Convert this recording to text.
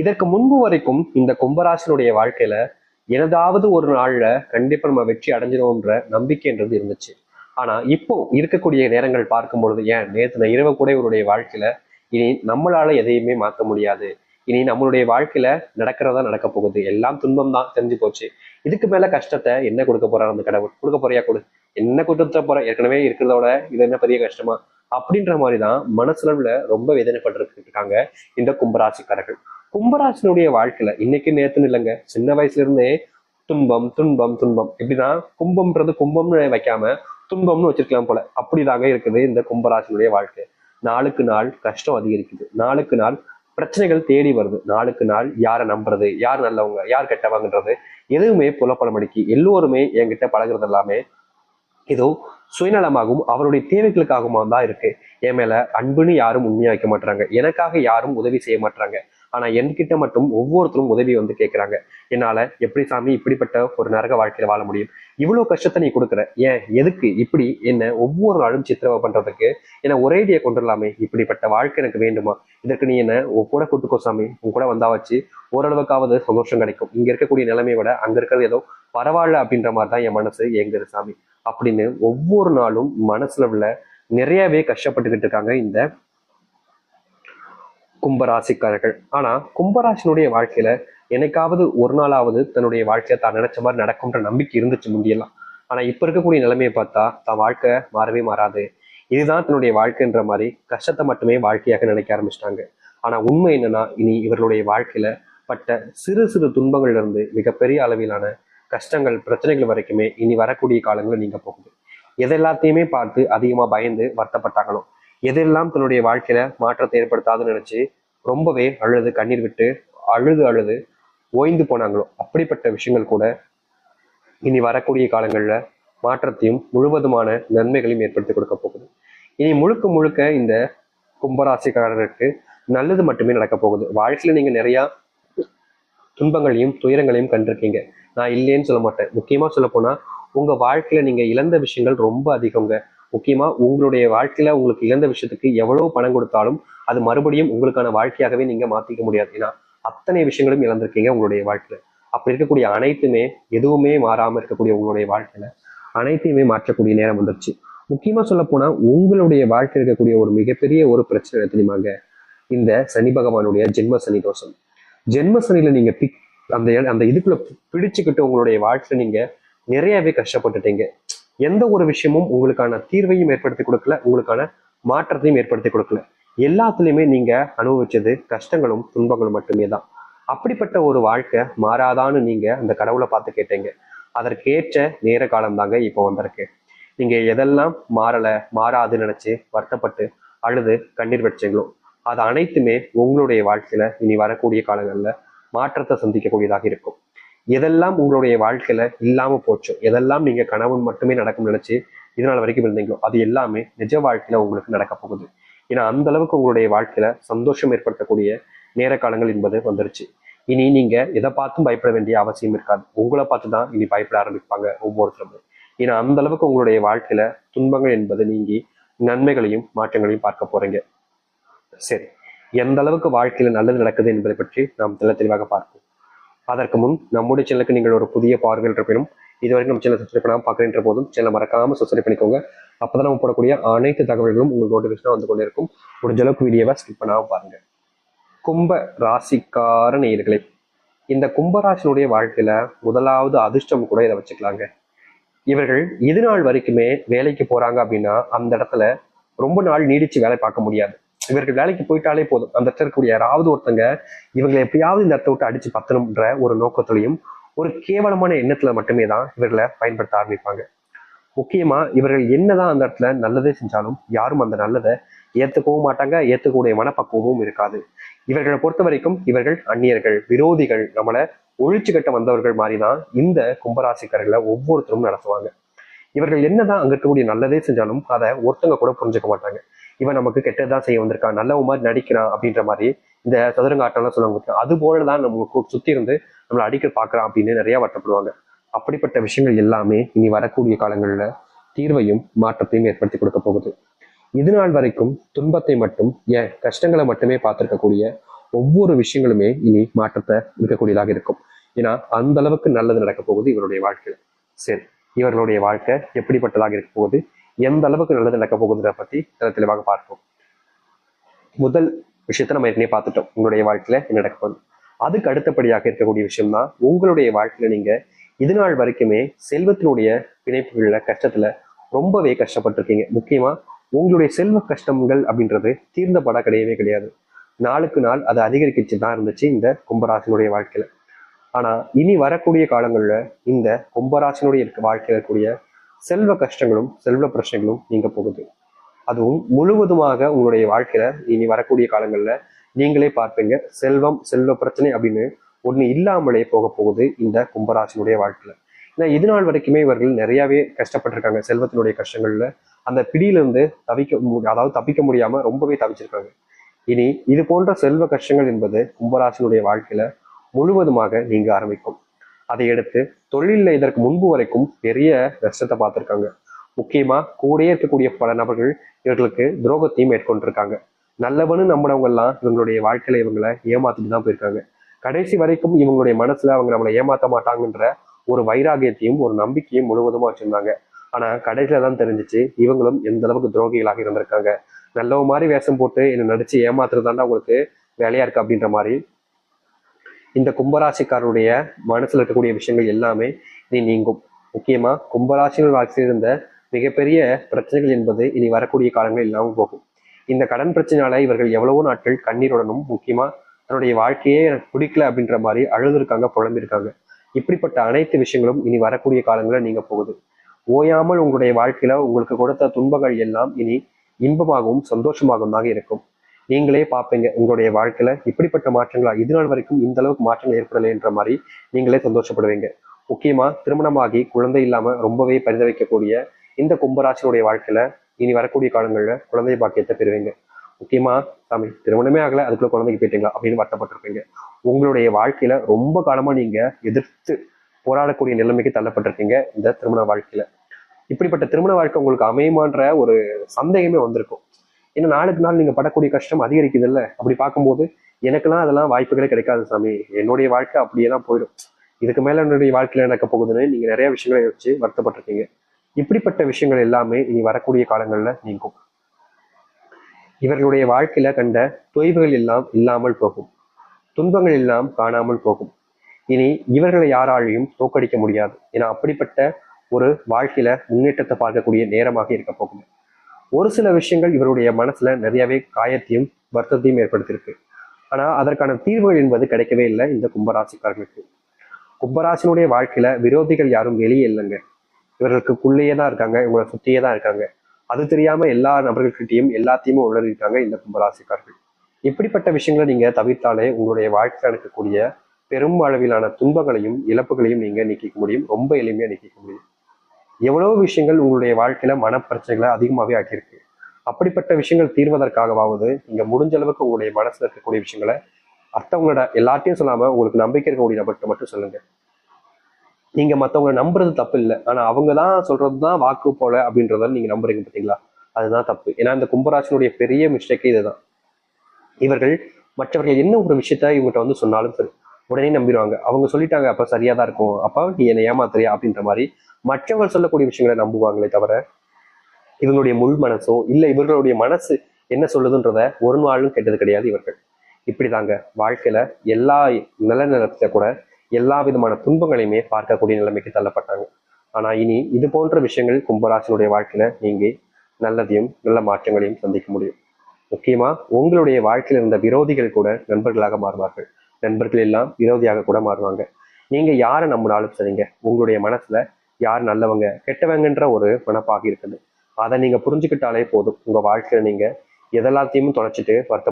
இதற்கு முன்பு வரைக்கும் இந்த கும்பராசினுடைய வாழ்க்கையில எனதாவது ஒரு நாள்ல கண்டிப்பா நம்ம வெற்றி அடைஞ்சிருவோம்ன்ற நம்பிக்கைன்றது இருந்துச்சு. ஆனா இப்போ இருக்கக்கூடிய நேரங்கள் பார்க்கும் பொழுது, ஏன் நேற்று இரவு கூட இவருடைய வாழ்க்கையில இனி நம்மளால எதையுமே மாற்ற முடியாது, இனி நம்மளுடைய வாழ்க்கையில நடக்கிறதா நடக்க போகுது, எல்லாம் துன்பம் தான் தெரிஞ்சு போச்சு, இதுக்கு மேல கஷ்டத்தை என்ன கொடுக்க போறாரு அந்த கடவுள், கொடுக்க போறியா கொடு, என்ன கொடுத்த போற, ஏற்கனவே இருக்கிறதோட இது என்ன பெரிய கஷ்டமா, அப்படின்ற மாதிரிதான் மனசுல ரொம்ப வேதனைப்பட்டு இருக்காங்க இந்த கும்பராசிக்காரர்கள். கும்பராசினுடைய வாழ்க்கையில இன்னைக்கு நேத்துன்னு இல்லைங்க, சின்ன வயசுல இருந்தே துன்பம் துன்பம் துன்பம். எப்படின்னா கும்பம்ன்றது கும்பம்னு வைக்காம துன்பம்னு வச்சிருக்கலாம் போல, அப்படிதாங்க இருக்குது இந்த கும்பராசினுடைய வாழ்க்கை. நாளுக்கு நாள் கஷ்டம் அதிகரிக்குது, நாளுக்கு நாள் பிரச்சனைகள் தேடி வருது, நாளுக்கு நாள் யாரை நம்புறது, யார் நல்லவங்க யார் கெட்டவங்கன்றது எதுவுமே புலப்படம் அடிக்கி எல்லோருமே என்கிட்ட பழகுறது எல்லாமே ஏதோ சுயநலமாகவும் அவருடைய தேவைகளுக்காகவும் தான் இருக்கு. என் மேல அன்புன்னு யாரும் உண்மையா வைக்க மாட்டாங்க, எனக்காக யாரும் உதவி செய்ய மாட்டாங்க. ஆனா என்கிட்ட மட்டும் ஒவ்வொருத்தரும் உதவி வந்து கேட்கிறாங்க. என்னால எப்படி சாமி இப்படிப்பட்ட ஒரு நரக வாழ்க்கையில வாழ முடியும், இவ்வளவு கஷ்டத்தை நீ கொடுக்குற, ஏன் எதுக்கு இப்படி என்ன ஒவ்வொரு நாளும் சித்திரவதை பண்றதுக்கு, என்ன ஒரேடியை கொண்டுடலாமே, இப்படிப்பட்ட வாழ்க்கை எனக்கு வேண்டுமா, இதற்கு நீ என்ன உன் கூட கூட்டுக்கோ சாமி, உன் கூட வந்தா வச்சு ஓரளவுக்காவது சந்தோஷம் கிடைக்கும், இங்க இருக்கக்கூடிய நிலைமையை விட அங்க இருக்கிறது ஏதோ பரவாயில்ல அப்படின்ற மாதிரி தான் என் மனசு எங்குது சாமி அப்படின்னு ஒவ்வொரு நாளும் மனசுல உள்ள நிறையவே கஷ்டப்பட்டுக்கிட்டு இருக்காங்க இந்த கும்பராசிக்காரர்கள். ஆனா கும்பராசினுடைய வாழ்க்கையில என்னைக்காவது ஒரு நாளாவது தன்னுடைய வாழ்க்கையை தான் நினைச்ச மாதிரி நடக்கும்ன்ற நம்பிக்கை இருந்துச்சு முந்தியெல்லாம். ஆனா இப்ப இருக்கக்கூடிய நிலைமையை பார்த்தா தான் வாழ்க்கை மாறவே மாறாது, இதுதான் தன்னுடைய வாழ்க்கைன்ற மாதிரி கஷ்டத்தை மட்டுமே வாழ்க்கையாக நினைக்க ஆரம்பிச்சிட்டாங்க. ஆனா உண்மை என்னன்னா, இனி இவர்களுடைய வாழ்க்கையில பட்ட சிறு சிறு துன்பங்கள்ல இருந்து மிகப்பெரிய அளவிலான கஷ்டங்கள் பிரச்சனைகள் வரைக்குமே இனி வரக்கூடிய காலங்களில் நீங்க போகுது. எதெல்லாத்தையுமே பார்த்து அதிகமா பயந்து வருத்தப்பட்டாங்களோ, எதெல்லாம் தன்னுடைய வாழ்க்கையில மாற்றத்தை ஏற்படுத்தாதுன்னு நினைச்சு ரொம்பவே அழுது கண்ணீர் விட்டு அழுது அழுது ஓய்ந்து போனாங்களோ, அப்படிப்பட்ட விஷயங்கள் கூட இனி வரக்கூடிய காலங்கள்ல மாற்றத்தையும் முழுவதுமான நன்மைகளையும் ஏற்படுத்தி கொடுக்க போகுது. இனி முழுக்க முழுக்க இந்த கும்பராசிக்காரருக்கு நல்லது மட்டுமே நடக்க போகுது. வாழ்க்கையில நீங்க நிறைய துன்பங்களையும் துயரங்களையும் கண்டிருக்கீங்க, நான் இல்லைன்னு சொல்ல மாட்டேன். முக்கியமா சொல்ல போனா உங்க வாழ்க்கையில நீங்க இழந்த விஷயங்கள் ரொம்ப அதிகங்க. முக்கியமா உங்களுடைய வாழ்க்கையில உங்களுக்கு இழந்த விஷயத்துக்கு எவ்வளவு பணம் கொடுத்தாலும் அது மறுபடியும் உங்களுக்கான வாழ்க்கையாகவே நீங்க மாத்திக்க முடியாது. ஏன்னா அத்தனை விஷயங்களும் இழந்திருக்கீங்க உங்களுடைய வாழ்க்கையில. அப்படி இருக்கக்கூடிய அனைத்துமே எதுவுமே மாறாம இருக்கக்கூடிய உங்களுடைய வாழ்க்கையில அனைத்தையுமே மாற்றக்கூடிய நேரம் வந்துருச்சு. முக்கியமா சொல்ல போனா உங்களுடைய வாழ்க்கையில் இருக்கக்கூடிய ஒரு மிகப்பெரிய ஒரு பிரச்சனை தெரியுமாங்க, இந்த சனி பகவானுடைய ஜென்ம சனி தோஷம். ஜென்ம சனியில நீங்க அந்த அந்த இதுக்குள்ள பிடிச்சுக்கிட்டு உங்களுடைய வாழ்க்கையில நீங்க நிறையவே கஷ்டப்பட்டுட்டீங்க. எந்த ஒரு விஷயமும் உங்களுக்கான தீர்வையும் ஏற்படுத்தி கொடுக்கல, உங்களுக்கான மாற்றத்தையும் ஏற்படுத்தி கொடுக்கல. எல்லாத்துலயுமே நீங்க அனுபவிச்சது கஷ்டங்களும் துன்பங்களும் மட்டுமே தான். அப்படிப்பட்ட ஒரு வாழ்க்கை மாறாதான்னு நீங்க அந்த கடவுளை பார்த்து கேட்டீங்க. அதற்கேற்ற நேர காலம் தாங்க இப்போ வந்திருக்கு. நீங்க எதெல்லாம் மாறாதுன்னு நினைச்சு வருத்தப்பட்டு அழுது கண்ணீர் வச்சீங்களோ அது அனைத்துமே உங்களுடைய வாழ்க்கையில இனி வரக்கூடிய காலங்கள்ல மாற்றத்தை சந்திக்கக்கூடியதாக இருக்கும். எதெல்லாம் உங்களுடைய வாழ்க்கையில இல்லாம போச்சோ, எதெல்லாம் நீங்க கனவு மட்டுமே நடக்கும் நினைச்சு இதனால வரைக்கும் இருந்தீங்களோ அது எல்லாமே நிஜ வாழ்க்கையில உங்களுக்கு நடக்க போகுது. ஏன்னா அந்த அளவுக்கு உங்களுடைய வாழ்க்கையில சந்தோஷம் ஏற்படுத்தக்கூடிய நேர காலங்கள் என்பது வந்துருச்சு. இனி நீங்க எதை பார்த்தும் பயப்பட வேண்டிய அவசியம் இருக்காது, உங்களை பார்த்து தான் இனி பயப்பட ஆரம்பிப்பாங்க ஒவ்வொருத்தருமே. ஏன்னா அந்த அளவுக்கு உங்களுடைய வாழ்க்கையில துன்பங்கள் என்பது நீங்கி நன்மைகளையும் மாற்றங்களையும் பார்க்க போறீங்க. சரி, எந்த அளவுக்கு வாழ்க்கையில நல்லது நடக்குது என்பதை பற்றி நாம் தெளிவாக பார்ப்போம். அதற்கு முன் நம்முடைய சேனலுக்கு நீங்கள் ஒரு புதிய பார்வையில் இருப்பினும் இதுவரைக்கும் நம்ம சேனல் சப்ஸ்கிரைப் பண்ணாமல் பார்க்குறேன்ற போதும் சேனல் மறக்காம சப்ஸ்கிரைப் பண்ணிக்கோங்க. அப்பதான் நம்ம போடக்கூடிய அனைத்து தகவல்களும் உங்களுக்கு நோட்டிஃபிகேஷனாக வந்து கொண்டே இருக்கும். முடிஞ்ச அளவுக்கு வீடியோவை ஸ்கிப் பண்ணாமல் பாருங்க. கும்ப ராசிக்கார நேயர்களே, இந்த கும்பராசினுடைய வாழ்க்கையில முதலாவது அதிர்ஷ்டம் கூட இதை வச்சுக்கலாங்க. இவர்கள் இது நாள் வரைக்குமே வேலைக்கு போறாங்க அப்படின்னா அந்த இடத்துல ரொம்ப நாள் நீடிச்சு வேலை பார்க்க முடியாது. இவர்கள் வேலைக்கு போயிட்டாலே போதும், அந்த இடத்துல இருக்கக்கூடிய யாராவது ஒருத்தங்க இவங்களை எப்படியாவது இந்த இடத்த விட்டு அடிச்சு பத்தணும்ன்ற ஒரு நோக்கத்திலையும் ஒரு கேவலமான எண்ணத்துல மட்டுமே தான் இவர்களை பயன்படுத்த ஆரம்பிப்பாங்க. முக்கியமா இவர்கள் என்னதான் அந்த இடத்துல நல்லதே செஞ்சாலும் யாரும் அந்த நல்லதை ஏத்துக்கவும் மாட்டாங்க, ஏத்துக்கூடிய மனப்பக்குவமும் இருக்காது. இவர்களை பொறுத்த வரைக்கும் இவர்கள் அந்நியர்கள், விரோதிகள், நம்மளை ஒழிச்சு கட்ட வந்தவர்கள் மாதிரிதான் இந்த கும்பராசிக்காரர்களை ஒவ்வொருத்தரும் நடத்துவாங்க. இவர்கள் என்னதான் அங்க இருக்கக்கூடிய நல்லதே செஞ்சாலும் அதை ஒருத்தங்க கூட புரிஞ்சுக்க மாட்டாங்க. இவன் நமக்கு கெட்டதான் செய்ய வந்திருக்கான், நல்ல மாதிரி நடிக்கிறான் அப்படின்ற மாதிரி இந்த சதுரங்க ஆட்டம்லாம் சொல்லுவாங்க. அது போலதான் நம்ம சுத்தி இருந்து நம்மளை அடிக்க பாக்குறான் அப்படின்னு நிறைய வருத்தப்படுவாங்க. அப்படிப்பட்ட விஷயங்கள் எல்லாமே இனி வரக்கூடிய காலங்கள்ல தீர்வையும் மாற்றத்தையும் ஏற்படுத்தி கொடுக்க போகுது. இது நாள் வரைக்கும் துன்பத்தை மட்டும் கஷ்டங்களை மட்டுமே பார்த்திருக்கக்கூடிய ஒவ்வொரு விஷயங்களுமே இனி மாற்றத்தை இருக்கக்கூடியதாக இருக்கும். ஏன்னா அந்த அளவுக்கு நல்லது நடக்க போகுது இவருடைய வாழ்க்கையில. சரி, இவர்களுடைய வாழ்க்கை எப்படிப்பட்டதாக இருக்க போகுது, எந்த அளவுக்கு நல்லது நடக்க போகுதுன்றத பத்தி தெளிவாக பார்ப்போம். முதல் விஷயத்த நம்ம ஏற்கனவே பார்த்துட்டோம், உங்களுடைய வாழ்க்கையில என்ன நடக்க போகுது. அதுக்கு அடுத்தபடியாக இருக்கக்கூடிய விஷயம் தான் உங்களுடைய வாழ்க்கையில நீங்க இது நாள் வரைக்குமே செல்வத்தினுடைய பிணைப்புகள்ல கஷ்டத்துல ரொம்பவே கஷ்டப்பட்டிருக்கீங்க. முக்கியமா உங்களுடைய செல்வ கஷ்டங்கள் அப்படின்றது தீர்ந்த படம் கிடையவே கிடையாது. நாளுக்கு நாள் அது அதிகரிக்கிச்சு தான் இருந்துச்சு இந்த கும்பராசினுடைய வாழ்க்கையில. ஆனா இனி வரக்கூடிய காலங்கள்ல இந்த கும்பராசினுடைய வாழ்க்கையில இருக்கக்கூடிய செல்வ கஷ்டங்களும் செல்வ பிரச்சனைகளும் நீங்க போகுது. அதுவும் முழுவதுமாக உங்களுடைய வாழ்க்கையில இனி வரக்கூடிய காலங்கள்ல நீங்களே பார்ப்பீங்க, செல்வம் செல்வ பிரச்சனை அப்படின்னு ஒண்ணு இல்லாமலே போக போகுது இந்த கும்பராசினுடைய வாழ்க்கையில. ஏன்னா இது நாள் வரைக்குமே இவர்கள் நிறையவே கஷ்டப்பட்டிருக்காங்க செல்வத்தினுடைய கஷ்டங்கள்ல. அந்த பிடியிலிருந்து தப்பிக்க முடியாம ரொம்பவே தவிச்சிருக்காங்க. இனி இது போன்ற செல்வ கஷ்டங்கள் என்பது கும்பராசினுடைய வாழ்க்கையில முழுவதுமாக நீங்க ஆரம்பிக்கும். அதை எடுத்து தொழிலில் இதற்கு முன்பு வரைக்கும் பெரிய நஷ்டத்தை பார்த்திருக்காங்க. முக்கியமா கூடயே இருக்கக்கூடிய பல நபர்கள் இவர்களுக்கு துரோகத்தையும் மேற்கொண்டிருக்காங்க. நல்லவனு நம்பினவங்க எல்லாம் இவங்களுடைய வாழ்க்கையில இவங்களை ஏமாத்திட்டு தான் போயிருக்காங்க. கடைசி வரைக்கும் இவங்களுடைய மனசுல அவங்க நம்மளை ஏமாத்த மாட்டாங்கன்ற ஒரு வைராகியத்தையும் ஒரு நம்பிக்கையும் முழுவதுமா வச்சிருந்தாங்க. ஆனா கடைசியில தான் தெரிஞ்சிச்சு இவங்களும் எந்த அளவுக்கு துரோகிகளாக இருந்திருக்காங்க. நல்லவ மாதிரி வேஷம் போட்டு என்ன நடிச்சு ஏமாத்துறதாண்டா உங்களுக்கு வேலையா இருக்கு அப்படின்ற மாதிரி இந்த கும்பராசிக்காரருடைய மனசுல இருக்கக்கூடிய விஷயங்கள் எல்லாமே இனி நீங்கும். முக்கியமா கும்பராசிகள் வாழ்க்கையில் இருந்த மிகப்பெரிய பிரச்சனைகள் என்பது இனி வரக்கூடிய காலங்கள் இல்லாமல் போகும். இந்த கடன் பிரச்சனையால இவர்கள் எவ்வளவோ நாட்கள் கண்ணீருடனும், முக்கியமா தன்னுடைய வாழ்க்கையே எனக்கு பிடிக்கல அப்படின்ற மாதிரி அழுதுருக்காங்க, புலம்பிருக்காங்க. இப்படிப்பட்ட அனைத்து விஷயங்களும் இனி வரக்கூடிய காலங்களில் நீங்க போகுது. ஓயாமல் உங்களுடைய வாழ்க்கையில உங்களுக்கு கொடுத்த துன்பங்கள் எல்லாம் இனி இன்பமாகவும் சந்தோஷமாகவும் தான் இருக்கும். நீங்களே பார்ப்பீங்க உங்களுடைய வாழ்க்கையில இப்படிப்பட்ட மாற்றங்களா இது நாள் வரைக்கும் இந்த அளவுக்கு மாற்றங்கள் ஏற்படலைன்ற மாதிரி நீங்களே சந்தோஷப்படுவீங்க. முக்கியமா திருமணமாகி குழந்தை இல்லாம ரொம்பவே பரிதவிக்கக்கூடிய இந்த கும்பராசினுடைய வாழ்க்கையில இனி வரக்கூடிய காலங்கள்ல குழந்தை பாக்கியத்தை பெறுவீங்க. முக்கியமா சாமி திருமணமே ஆகல அதுக்குள்ள குழந்தைக்கு போயிட்டீங்களா அப்படின்னு வருத்தப்பட்டிருப்பீங்க. உங்களுடைய வாழ்க்கையில ரொம்ப காலமா நீங்க எதிர்த்து போராடக்கூடிய நிலைமைக்கு தள்ளப்பட்டிருக்கீங்க இந்த திருமண வாழ்க்கையில. இப்படிப்பட்ட திருமண வாழ்க்கை உங்களுக்கு அமையுமான்ற ஒரு சந்தேகமே வந்திருக்கும். ஏன்னா நாளுக்கு நாள் நீங்க படக்கூடிய கஷ்டம் அதிகரிக்குது இல்ல. அப்படி பார்க்கும்போது எனக்கெல்லாம் அதெல்லாம் வாய்ப்புகளே கிடைக்காது சாமி, என்னுடைய வாழ்க்கை அப்படியே தான் போயிடும், இதுக்கு மேல என்னுடைய வாழ்க்கையில நடக்க போகுதுன்னு நீங்க நிறைய விஷயங்களை வச்சு வருத்தப்பட்டிருக்கீங்க. இப்படிப்பட்ட விஷயங்கள் எல்லாமே இனி வரக்கூடிய காலங்கள்ல நீங்கும். இவர்களுடைய வாழ்க்கையில கண்ட தொய்வுகள் எல்லாம் இல்லாமல் போகும், துன்பங்கள் எல்லாம் காணாமல் போகும். இனி இவர்களை யாராலையும் தோக்கடிக்க முடியாது. ஏன்னா அப்படிப்பட்ட ஒரு வாழ்க்கையில முன்னேற்றத்தை பார்க்கக்கூடிய நேரமாக இருக்க போகும். ஒரு சில விஷயங்கள் இவருடைய மனசுல நிறையவே காயத்தையும் வருத்தத்தையும் ஏற்படுத்தியிருக்கு. ஆனா அதற்கான தீர்வுகள் என்பது கிடைக்கவே இல்லை இந்த கும்பராசிக்காரர்களுக்கு. கும்பராசினுடைய வாழ்க்கையில விரோதிகள் யாரும் வெளியே இல்லைங்க, இவர்களுக்குள்ளேயே தான் இருக்காங்க, இவங்களை சுத்தியே தான் இருக்காங்க. அது தெரியாம எல்லா நபர்கள்கிட்டையும் எல்லாத்தையுமே உளறிருக்காங்க இந்த கும்பராசிக்காரர்கள். இப்படிப்பட்ட விஷயங்களை நீங்க தவிர்த்தாலே உங்களுடைய வாழ்க்கையில் இருக்கக்கூடிய பெரும் அளவிலான துன்பங்களையும் இழப்புகளையும் நீங்க நீக்கிக்க முடியும், ரொம்ப எளிமையா நீக்கிக்க முடியும். எவ்வளவு விஷயங்கள் உங்களுடைய வாழ்க்கையில மனப்பிரச்சனைகளை அதிகமாகவே ஆக்கியிருக்கு. அப்படிப்பட்ட விஷயங்கள் தீர்வதற்காகவாவது நீங்க முடிஞ்ச அளவுக்கு உங்களுடைய மனசுல இருக்கக்கூடிய விஷயங்களை மற்றவங்களோட எல்லாத்தையும் சொல்லாம உங்களுக்கு நம்பிக்கை இருக்கக்கூடிய நபர்கிட்ட மட்டும் சொல்லுங்க. நீங்க மற்றவங்களை நம்புறது தப்பு இல்லை, ஆனா அவங்க தான் சொல்றதுதான் வாக்கு போல அப்படின்றத நீங்க நம்புறீங்க பார்த்தீங்களா, அதுதான் தப்பு. ஏன்னா இந்த கும்பராசினுடைய பெரிய மிஸ்டேக்கே இதுதான். இவர்கள் மற்றவர்கள் என்ன ஒரு விஷயத்த இவங்ககிட்ட வந்து சொன்னாலும் சரி உடனே நம்பிடுவாங்க. அவங்க சொல்லிட்டாங்க அப்ப சரியா தான் இருக்கும், அப்ப நீ என்னை ஏமாத்துறியா அப்படின்ற மாதிரி மற்றவர்கள் சொல்லக்கூடிய விஷயங்களை நம்புவாங்களே தவிர இவங்களுடைய முள் மனசோ இல்ல இவர்களுடைய மனசு என்ன சொல்லுதுன்றத ஒரு நாளும் கேட்டது கிடையாது இவர்கள். இப்படிதாங்க வாழ்க்கையில எல்லா நல்ல நேரத்துல கூட எல்லா விதமான துன்பங்களையுமே பார்க்கக்கூடிய நிலைமைக்கு தள்ளப்பட்டாங்க. ஆனா இனி இது போன்ற விஷயங்கள் கும்பராசினுடைய வாழ்க்கையில நீங்க நல்லதையும் நல்ல மாற்றங்களையும் சந்திக்க முடியும். முக்கியமா உங்களுடைய வாழ்க்கையில இருந்த விரோதிகள் கூட நண்பர்களாக மாறுவார்கள், நண்பர்கள் எல்லாம் விரோதியாக கூட மாறுவாங்க. நீங்க யாரை நம்பினாலும் சரிங்க, உங்களுடைய மனசுல யார் நல்லவங்க கெட்டவங்கன்ற ஒரு மனப்பாக இருக்குது. அதை நீங்க புரிஞ்சுக்கிட்டாலே போதும், உங்க வாழ்க்கையில நீங்க எதெல்லாத்தையும் தொலைச்சிட்டு வருத்த